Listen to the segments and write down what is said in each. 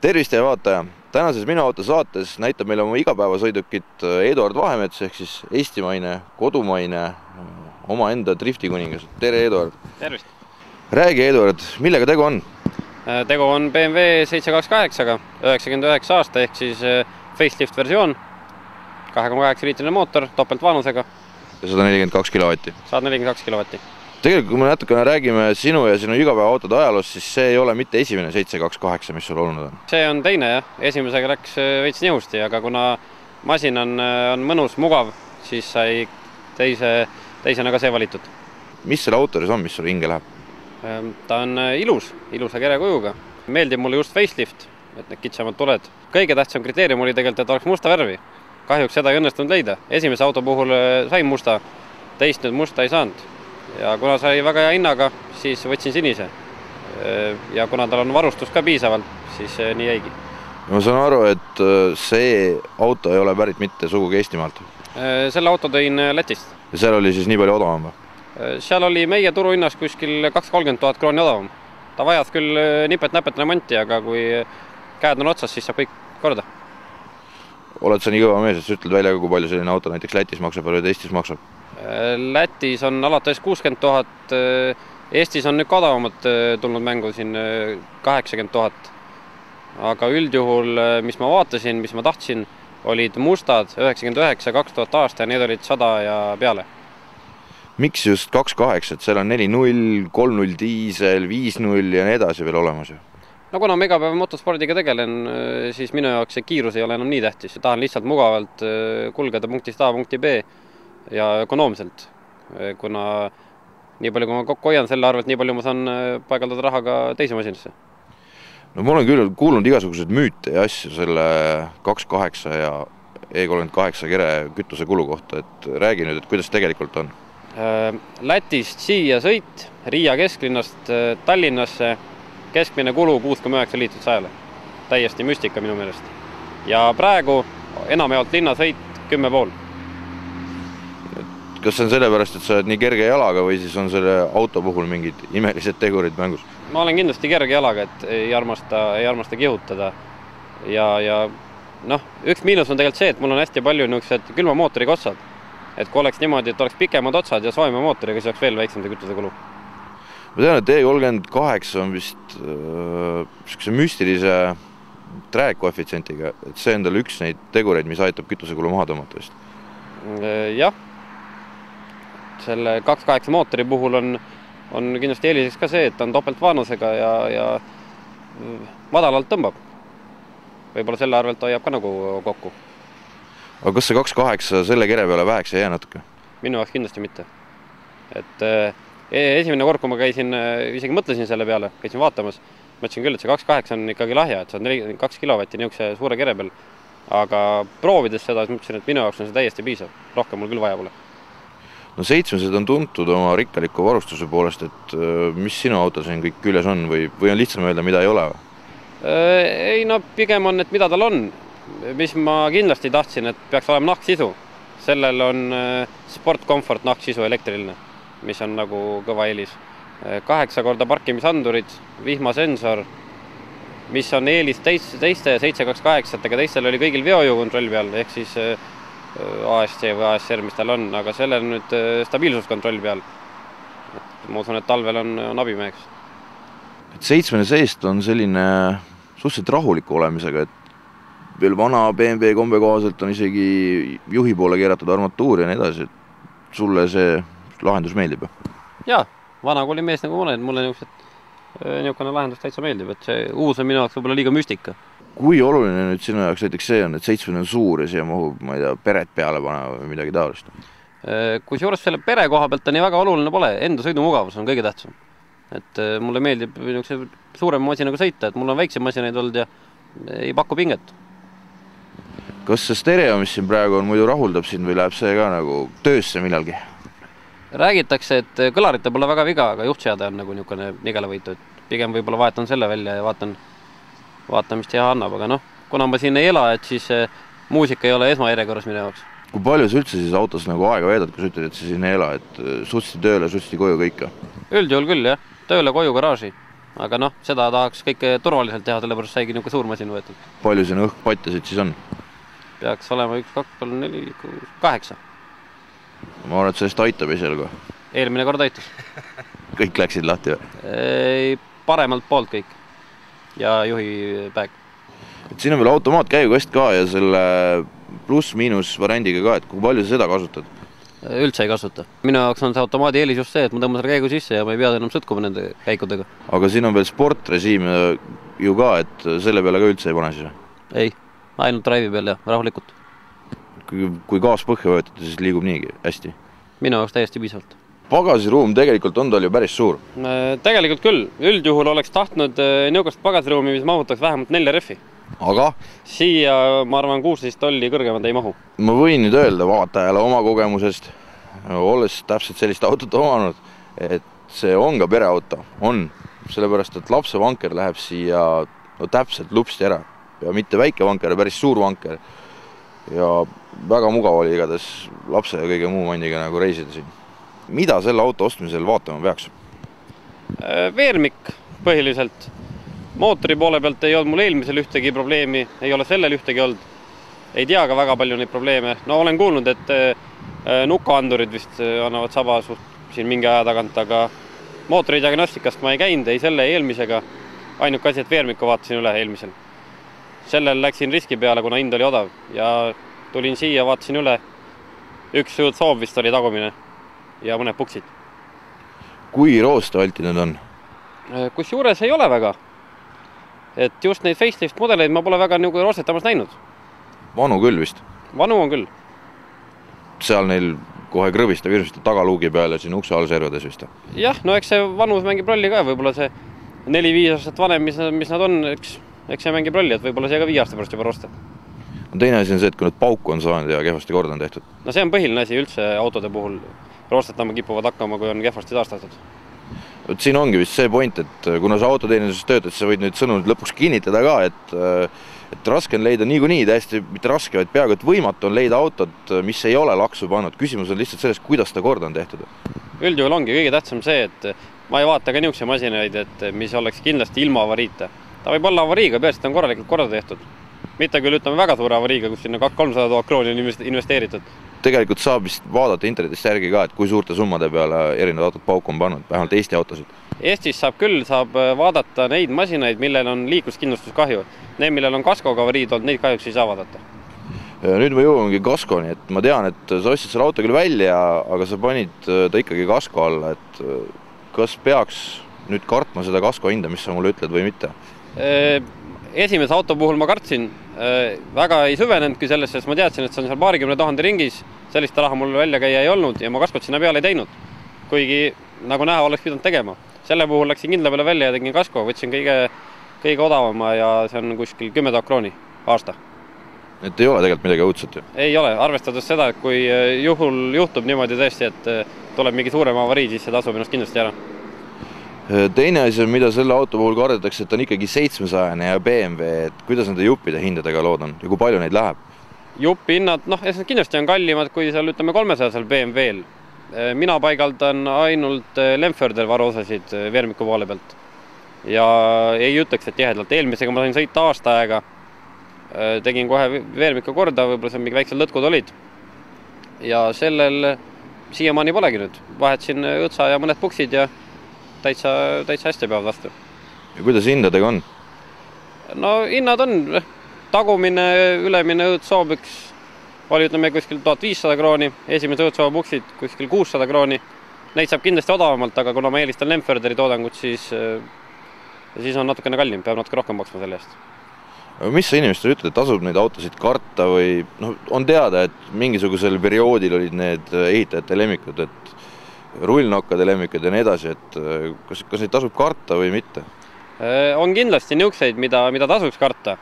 Tervist ja vaataja! Tänases Minu auto saates näitab meile oma igapäevasõidukit Eduard Vahemets ehk siis eestimaine, kodumaine, omaenda driftikuningas. Tere, Eduard! Tervist! Räägi, Eduard, millega tegu on? Tegu on BMW 728-ga, 99 aasta ehk siis facelift versioon, 2,8 liitrine mootor, topeltvanusega. Ja 142 kilovatti. 142 kilovatti. Tegelikult, kui me natukene räägime sinu ja sinu igapäevaautode ajaloos, siis see ei ole mitte esimene 728, mis sul olnud on. See on teine, jah. Esimesega läks veits nihusti, aga kuna masin on mõnus, mugav, siis sai teisena ka see valitud. Mis selle autoris on, mis sul hinge läheb? Ta on ilusa kerekujuga. Meeldib mulle just facelift, et need kitsamad tuled. Kõige tähtsam kriteerium oli tegelikult, et oleks musta värvi. Kahjuks seda ei õnnestunud leida. Esimese auto puhul sain musta, teist nüüd musta ei saanud. Ja kuna sai väga hea hinnaga, siis võtsin sinise. Ja kuna tal on varustus ka piisavalt, siis nii jäigi. Ma saan aru, et see auto ei ole pärit mitte sugugi Eestimaalt. Selle auto tõin Lätist. Ja seal oli siis nii palju odavam või? Seal oli meie turuhinnas kuskil 230 000 krooni odavam. Ta vajas küll nipet-näpet remonti, aga kui käed on otsas, siis saab kõik korda. Oled sa nii kõva mees, et sa ütled välja, kui palju selline auto näiteks Lätis maksab ja Eestis maksab? Lätis on alates 60 000, Eestis on nüüd odavamad tulnud mängu siin 80 000. Aga üldjuhul, mis ma vaatasin, mis ma tahtsin, olid mustad 99, 2000 aasta ja need olid 100 ja peale. Miks just 2.8, et seal on 4.0, 3.0 diisel, 5.0 ja nii edasi veel olemas ju? No kuna ma igapäeva motospordiga tegelen, siis minu jaoks see kiirus ei ole enam nii tähtis. Tahan lihtsalt mugavalt kulgeda punktist A punkti B ja ökonoomselt, kuna nii palju, kui ma kokku hoian selle arvelt, nii palju ma saan paigaldada raha ka teise masinasse. No ma olen küll kuulnud igasugused müüte ja asju selle 2.8 ja E38 kere kütuse kulu kohta, et räägi nüüd, et kuidas tegelikult on? Lätist siia sõit, Riia kesklinnast Tallinnasse, keskmine kulu 6,9 liitrit sajale. Täiesti müstika minu meelest. Ja praegu enamjaolt linnasõit 10,5. Kas see on sellepärast, et sa oled nii kerge jalaga või siis on selle auto puhul mingid imelised tegurid mängus? Ma olen kindlasti kerge jalaga, et ei armasta kihutada. Ja üks miinus on tegelikult see, et mul on hästi palju niisugused külma mootoriga otsad. Et kui oleks niimoodi, et oleks pikemad otsad ja soojema mootoriga, siis oleks veel väiksem kütuse kulu. Ma tean, et E38 on vist müstilise trääkkoefitsientiga, et see on tal üks neid tegureid, mis aitab kütusekulu maha tõmmata vist. Jah, selle 2.8 mootori puhul on kindlasti eeliseks ka see, et on topeltvanusega ja madalalt tõmbab. Võib-olla selle arvelt hoiab ka nagu kokku. Aga kas see 2.8 selle kere peale väheks ei jää natuke? Minu jaoks kindlasti mitte. Et esimene kord, kui ma käisin, isegi mõtlesin selle peale, käisin vaatamas, mõtlesin küll, et see 2.8 on ikkagi lahja, et see on 42 kilovatti niisuguse suure kere peal. Aga proovides seda, siis mõtlesin, et minu jaoks on see täiesti piisav. Rohkem mul küll vaja pole. No 700 on tuntud oma rikkaliku varustuse poolest, et mis sinu auto siin kõik küljes on või on lihtsam öelda, mida ei ole? Ei, pigem on, et mida tal on. Mis ma kindlasti tahtsin, et peaks olema nahksisu. Sellel on Sport Comfort nahksisu elektriline, mis on nagu kõva eelis. 8 korda parkimisandurid, vihmasensor, mis on eelis teiste 728-tega, teistel oli kõigil veojuukontroll peal, ehk siis ASC või ASR, mis tal on, aga sellel nüüd stabiilsuskontroll peal. Ma usun, et talvel on abimeheks. 7 seest on selline suhteliselt rahuliku olemisega, et veel vana BMW kombe kohaselt on isegi juhi poole keeratud armatuur ja nii edasi, et sulle see lahendus meeldib? Jaa, vana kooli mees nagu mulle niisugune lahendus täitsa meeldib, et see uus on minu jaoks võib-olla liiga müstika. Kui oluline nüüd sinu jaoks näiteks see on, et 7 on suur ja siia mahub, ma ei tea, peret peale pane või midagi taolist? Kui juures selle pere koha pealt on nii väga oluline pole, enda sõidumugavus on kõige tähtsam. Et mulle meeldib suurema masinaga sõita, et mul on väiksem masinaid olnud ja ei paku pinget. Kas see stereo, mis siin praegu on, muidu rahuldab sind või läheb see ka nagu töösse millalgi? Räägitakse, et kõlarite pole väga viga, aga juhtseade on nagu niisugune nigelavõitu, et pigem võib-olla vahetan selle välja ja vaatan, mis teha annab, aga kuna ma siin ei ela, et siis muusika ei ole esmajärjekorras minu jaoks. Kui palju sa üldse siis autos nagu aega veedad, kui sa ütled, et sa siin ei ela, et sutsti tööle, sutsti koju kõike? Üldjuhul küll, jah. Tööle, koju, garaaži. aga noh, seda tahaks kõike turvaliselt teha, sellepärast saigi niisugune suur masin võetud. Palju siin õhkpatjasid siis on? Peaks olema 1, 2, 3, 4, 6, 8. Ma arvan, et sellest aitab esialgu. Eelmine kord aitas. Kõik läksid lahti või? Paremalt poolt kõik ja juhi päeg. Siin on veel automaatkäigukast ka ja selle pluss-miinus variandiga ka, et kui palju sa seda kasutad? Üldse ei kasuta. Minu jaoks on see automaadi eelis just see, et ma tõmban selle käigu sisse ja ma ei pea enam sõtkuma nende käikudega. Aga siin on veel sportrežiim ju ka, et selle peale ka üldse ei pane siis? Ei, ainult drive'i peal ja rahulikult. Kui gaas põhja võetud, siis liigub niigi hästi? Minu jaoks täiesti piisavalt. Pagasiruum tegelikult on tal ju päris suur? Tegelikult küll. Üldjuhul oleks tahtnud niisugust pagasiruumi, mis mahutaks vähemalt 4 refi. Aga? Siia, ma arvan, 16 tolli kõrgemad ei mahu. Ma võin nüüd öelda vaatajale oma kogemusest, olles täpselt sellist autot omanud, et see on ka pereauto. On. Sellepärast, et lapse vanker läheb siia täpselt lupsti ära. Ja mitte väike vanker, päris suur vanker. Ja väga mugav oli igades lapse ja kõige muu mandiga nagu reisida siin. Mida selle auto ostmisel vaatama peaks? Veermik põhiliselt. Mootori poole pealt ei olnud mul eelmisel ühtegi probleemi, ei ole sellel ühtegi olnud. Ei tea ka väga palju neid probleeme. No olen kuulnud, et nukaandurid vist annavad saba siin mingi aja tagant, aga mootori diagnostikast ma ei käinud, ei selle eelmisega. Ainuke asi, et veermiku vaatasin üle eelmisel. Sellel läksin riski peale, kuna hind oli odav ja tulin siia, vaatasin üle. Üks soob vist oli tagumine ja mõned puksid. Kui roostevalti need on? Kus juures ei ole väga. Et just neid facelift mudeleid ma pole väga nagu roostetamas näinud. Vanu küll vist? Vanu on küll. Seal neil kohe krõbistab hirmsasti tagaluugi peale siin ukse all servades vist? Jah, no eks see vanus mängib rolli ka, võib-olla see 4-5 aastat vanem, mis nad on, eks see mängib rolli, et võib-olla see ka 5 aasta pärast juba roosta. Teine asi on see, et kui nüüd pauku on saanud ja kehvasti korda on tehtud. No see on põhiline asi üldse autode puhul. Roostetama kipuvad hakkama, kui on kehvasti taastatud. Siin ongi vist see point, et kuna sa autoteeninduses töötad, sa võid nüüd sõnumit lõpuks kinnitada ka, et raske on leida niikuinii, täiesti mitte raske, vaid peaaegu et võimatu on leida autot, mis ei ole laksu pannud. Küsimus on lihtsalt selles, kuidas ta korda on tehtud. Üldjuhul ongi kõige tähtsam see, et ma ei vaata ka niisuguse masinaid, et mis oleks kindlasti ilma avariita. Ta võib olla avariiga, peast on korralikult korda tehtud. Mitte küll ütleme väga suure avariiga, kus sinna 300 000 krooni on investeeritud. Tegelikult saab vist vaadata internetist järgi ka, et kui suurte summade peale erinevad autod pauku on pannud, vähemalt Eesti autosid. Eestis saab vaadata neid masinaid, millel on liikluskindlustuskahju. Need, millel on kaskoga avariid olnud, neid kahjuks ei saa vaadata. Nüüd me jõuamegi kaskoni, et ma tean, et sa ostsid selle auto küll välja, aga sa panid ta ikkagi kasko alla, et kas peaks nüüd kartma seda kasko hinda, mis sa mulle ütled või mitte? Esimese auto puhul ma kartsin, väga ei süvenenudki sellesse, sest ma teadsin, et see on seal 20 000 ringis, sellist raha mul välja käia ei olnud ja ma kaskot sinna peale ei teinud. Kuigi nagu näha oleks pidanud tegema. Selle puhul läksin kindla peale välja ja tegin kasko, võtsin kõige odavama ja see on kuskil 10 000 krooni aasta. Et ei ole tegelikult midagi õudset ju? Ei ole, arvestades seda, et kui juhul juhtub niimoodi tõesti, et tuleb mingi suurem avarii, siis see tasub ennast kindlasti ära. Teine asi, mida selle auto puhul kardetakse, et on ikkagi 700 ja BMW, et kuidas nende juppide hindadega lood on ja kui palju neid läheb? Juppi hinnad, kindlasti on kallimad kui seal, ütleme 300 BMW-l. Mina paigaldan ainult Lemferder varuosasid veermiku poole pealt ja ei ütleks, et tihedalt. Eelmisega ma sain sõita aasta aega, tegin kohe veermiku korda, võib-olla seal mingi väiksed lõtkud olid ja sellel siiamaani polegi nüüd. Vahetsin õtsa ja mõned puksid ja täitsa hästi peavad vastu. Ja kuidas hindadega on? No hinnad on tagumine, ülemine õõtsoobiks oli ütleme kuskil 1500 krooni, esimese õõtsooba puksid kuskil 600 krooni. Neid saab kindlasti odavamalt, aga kuna ma eelistan Lemferderi toodangut, siis on natukene kallim, peab natuke rohkem maksma selle eest. Mis sa inimestele ütled, et tasub neid autosid karta või on teada, et mingisugusel perioodil olid need ehitajate lemmikud, et rullnokkade lemmikud ja nii edasi, et kas neid tasub karta või mitte? On kindlasti niisuguseid, mida tasuks karta.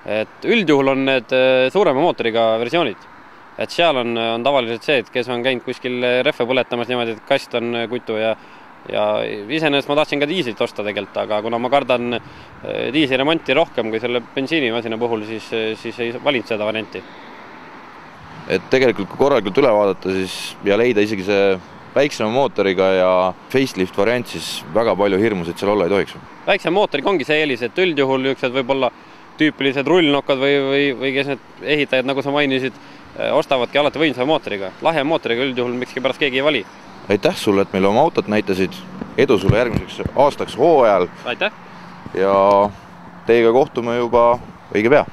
Et üldjuhul on need suurema mootoriga versioonid. Et seal on tavaliselt see, et kes on käinud kuskil rehve põletamas niimoodi, et kast on kutu ja iseenesest ma tahtsin ka diislit osta tegelikult, aga kuna ma kardan diisiremonti rohkem kui selle bensiinimasina puhul, siis ei valinud seda varianti. Et tegelikult kui korralikult üle vaadata siis, ja leida isegi see väiksema mootoriga ja facelift variant, siis väga palju hirmusid seal olla ei tohiks. Väiksem mootoriga ongi see eelis, et üldjuhul niisugused võib-olla tüüpilised rullnokad või kes need ehitajad, nagu sa mainisid, ostavadki alati võimsama mootoriga. Lahja mootoriga üldjuhul mikski pärast keegi ei vali. Aitäh sulle, et meile oma autot näitasid. Edu sulle järgmiseks aastaks hooajal. Aitäh! Ja teiega kohtume juba õige pea.